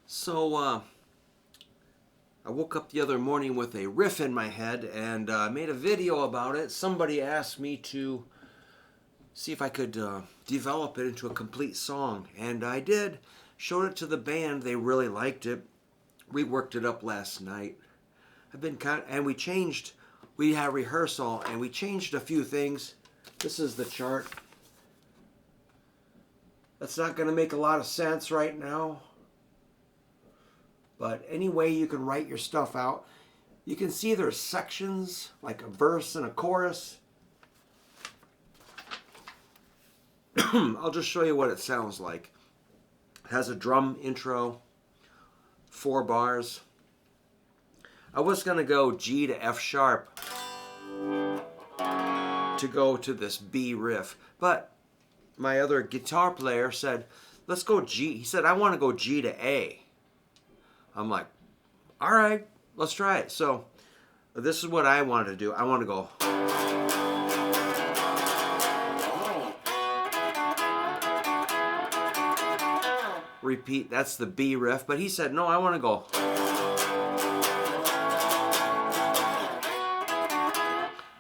So I woke up the other morning with a riff in my head and made a video about it. Somebody asked me to see if I could develop it into a complete song, and I did. Showed it to the band. They really liked it. We worked it up last night. And we changed. We had rehearsal and we changed a few things. This is the chart. That's not going to make a lot of sense right now. But any way you can write your stuff out, you can see there's sections, like a verse and a chorus. I'll just show you what it sounds like. It has a drum intro, 4 bars. I was going to go G to F sharp to go to this B riff, but my other guitar player said, let's go G. He said, I want to go G to A. I'm like, all right, let's try it. So this is what I wanted to do. I want to go. Repeat, that's the B riff. But he said, no, I want to go.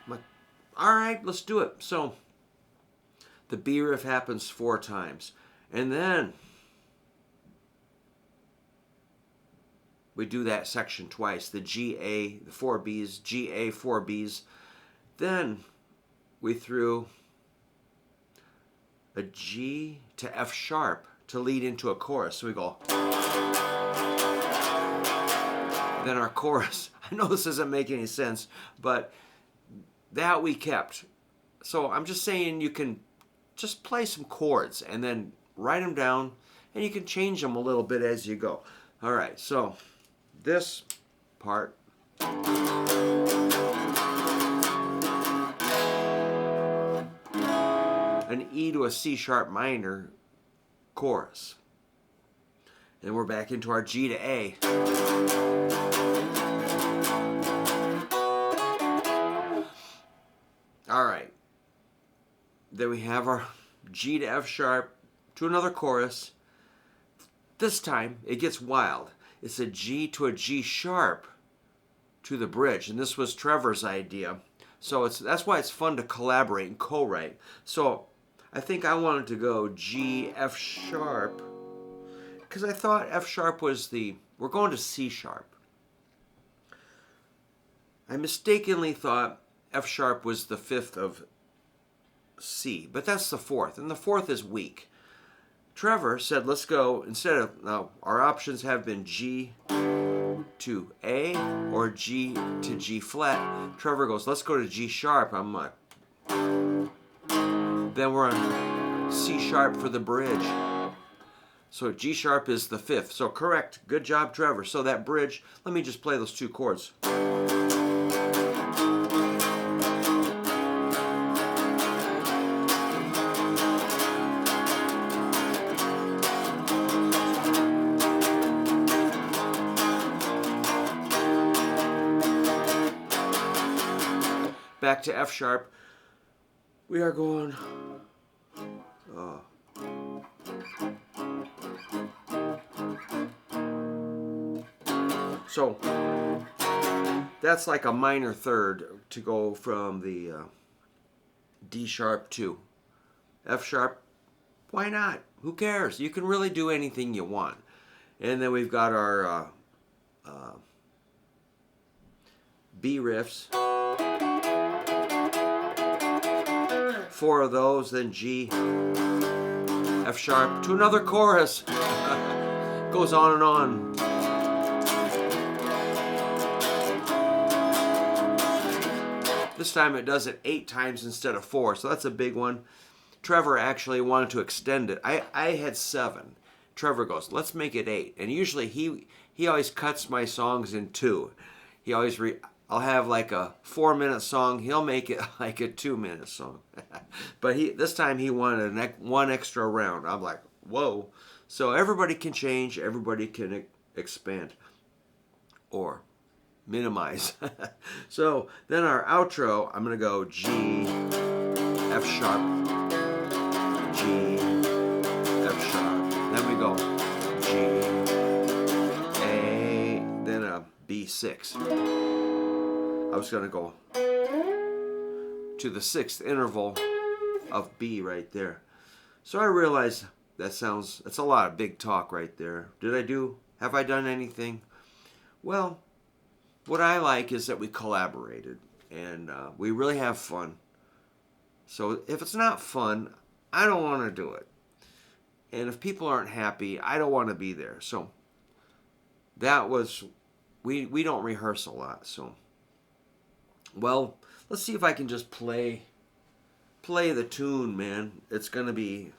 I'm like, all right, let's do it. So the B riff happens 4 times. And then we do that section twice, the G, A, the 4 Bs, G, A, 4 Bs. Then we threw a G to F sharp to lead into a chorus. So we go. Then our chorus, I know this doesn't make any sense, but that we kept. So I'm just saying you can just play some chords and then write them down, and you can change them a little bit as you go. All right, so this part. An E to a C sharp minor chorus. And we're back into our G to A. All right. Then we have our G to F sharp to another chorus. This time it gets wild. It's a G to a G sharp to the bridge, and this was Trevor's idea. So that's why it's fun to collaborate and co-write. So I think I wanted to go G, F sharp, because I thought F sharp was we're going to C sharp. I mistakenly thought F sharp was the 5th of C, but that's the 4th, and the 4th is weak. Trevor said, let's go, instead of, now our options have been G to A or G to G flat. Trevor goes, let's go to G sharp. I'm like, then we're on C sharp for the bridge. So G sharp is the 5th. So correct. Good job, Trevor. So that bridge, let me just play those 2 chords. Back to F sharp. We are going. So that's like a minor third to go from the D sharp to F sharp. Why not? Who cares? You can really do anything you want. And then we've got our B riffs. 4 of those, then G, F sharp to another chorus. Goes on and on. This time it does it 8 times instead of 4, so that's a big one. Trevor actually wanted to extend it. I had 7. Trevor goes, let's make it 8. And usually he always cuts my songs in 2. He always I'll have like a 4-minute song. He'll make it like a 2-minute song. But this time he wanted one extra round. I'm like, whoa. So everybody can change. Everybody can expand or minimize. So then our outro, I'm going to go G, F sharp, G, F sharp. Then we go G, B6. I was going to go to the 6th interval of B right there. So I realized that's a lot of big talk right there. Have I done anything? Well, what I like is that we collaborated and we really have fun. So if it's not fun, I don't want to do it. And if people aren't happy, I don't want to be there. So that was, we don't rehearse a lot. So, well, let's see if I can just play the tune, man. It's going to be...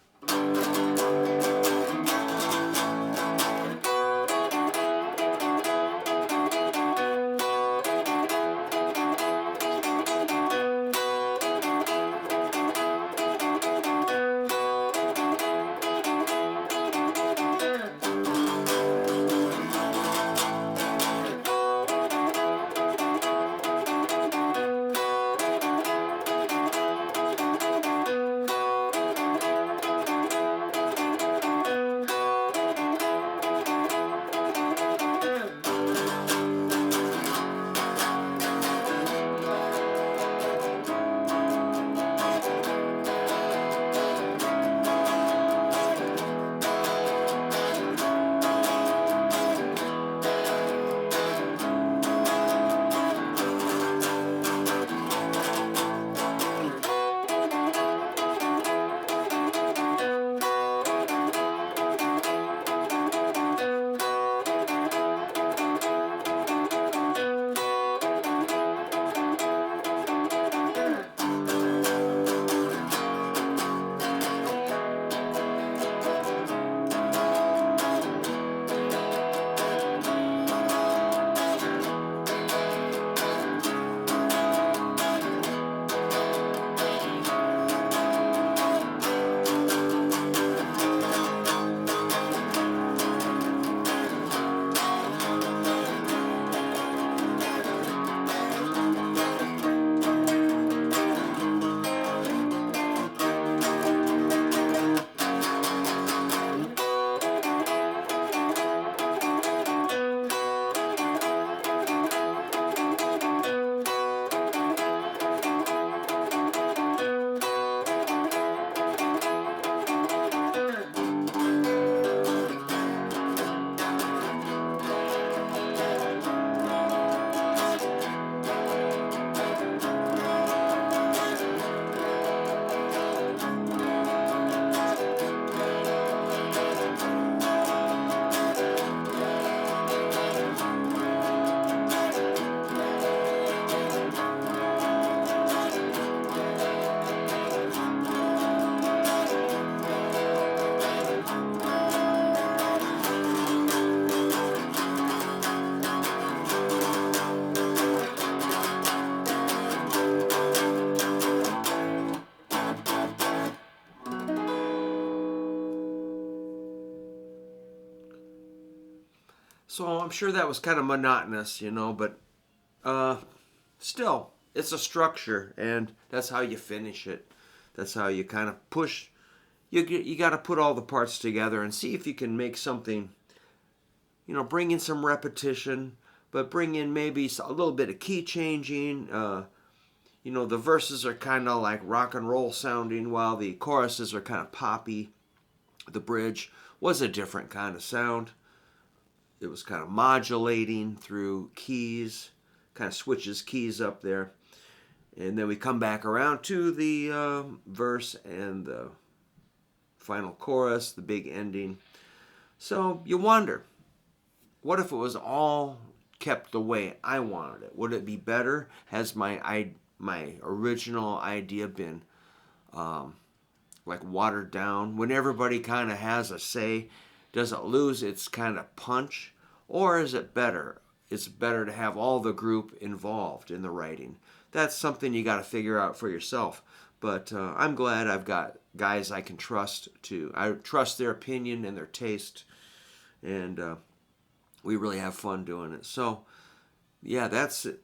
So I'm sure that was kind of monotonous, but still, it's a structure, and that's how you finish it. That's how you kind of push. You got to put all the parts together and see if you can make something, bring in some repetition, but bring in maybe a little bit of key changing. The verses are kind of like rock and roll sounding, while the choruses are kind of poppy. The bridge was a different kind of sound. It was kind of modulating through keys, kind of switches keys up there. And then we come back around to the verse and the final chorus, the big ending. So you wonder, what if it was all kept the way I wanted it? Would it be better? Has my original idea been like watered down? When everybody kind of has a say, does it lose its kind of punch? Or is it better? It's better to have all the group involved in the writing. That's something you got to figure out for yourself. But I'm glad I've got guys I can trust to. I trust their opinion and their taste. And we really have fun doing it. So, yeah, that's it.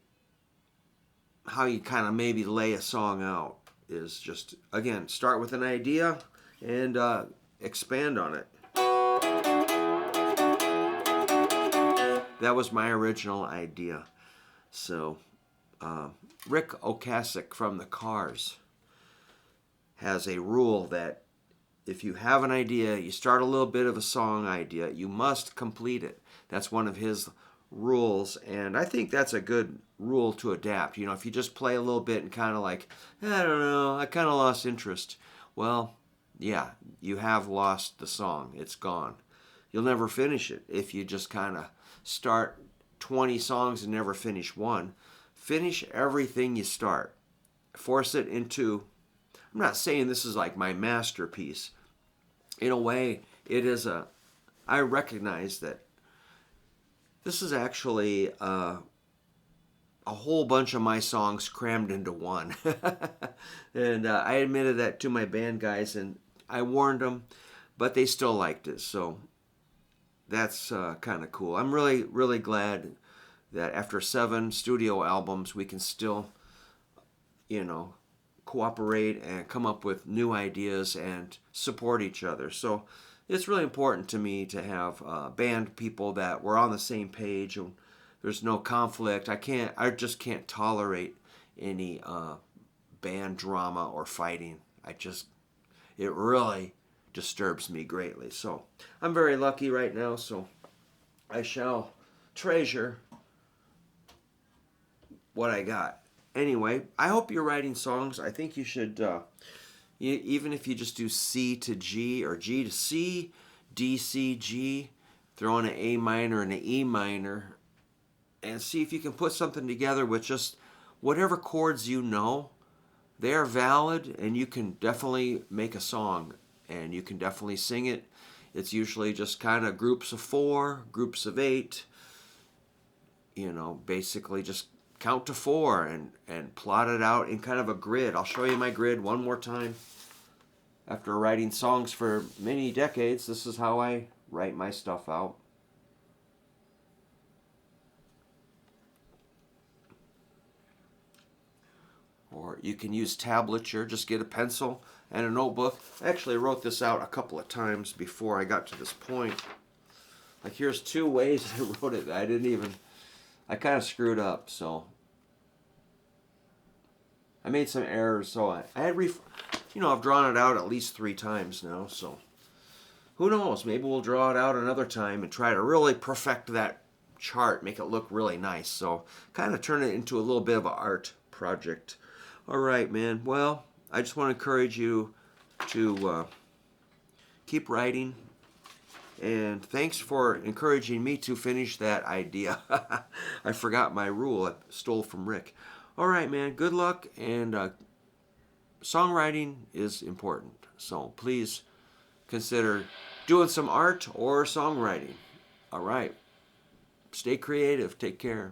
How you kind of maybe lay a song out is just, again, start with an idea and expand on it. that was my original idea. So Rick Ocasek from the Cars has a rule that if you have an idea, you start a little bit of a song idea, you must complete it. That's one of his rules, and I think that's a good rule to adapt. You know, if you just play a little bit and kind of like, I don't know, I kind of lost interest. Well, yeah, you have lost the song. It's gone. You'll never finish it if you just kind of start 20 songs and never finish one. Finish everything you start. Force it into, I'm not saying this is like my masterpiece. In a way, it is I recognize that this is actually a whole bunch of my songs crammed into one. And I admitted that to my band guys, and I warned them, but they still liked it. So that's kind of cool. I'm really, really glad that after 7 studio albums, we can still, you know, cooperate and come up with new ideas and support each other. So it's really important to me to have band people that we're on the same page and there's no conflict. I just can't tolerate any band drama or fighting. It really disturbs me greatly. So I'm very lucky right now, so I shall treasure what I got. Anyway, I hope you're writing songs. I think you should, even if you just do C to G or G to C, D, C, G, throw in an A minor and an E minor, and see if you can put something together with just whatever chords you know. They are valid, and you can definitely make a song, and you can definitely sing it. It's usually just kind of groups of 4, groups of 8, you know, basically just count to 4 and plot it out in kind of a grid. I'll show you my grid one more time. After writing songs for many decades, this is how I write my stuff out. Or you can use tablature, just get a pencil and a notebook. I actually wrote this out a couple of times before I got to this point. Like here's 2 ways I wrote it. I kind of screwed up, so I made some errors. So I've drawn it out at least 3 times now. So who knows? Maybe we'll draw it out another time and try to really perfect that chart, make it look really nice. So kind of turn it into a little bit of an art project. All right, man. Well, I just want to encourage you to keep writing. And thanks for encouraging me to finish that idea. I forgot my rule. I stole from Rick. All right, man. Good luck. And songwriting is important. So please consider doing some art or songwriting. All right. Stay creative. Take care.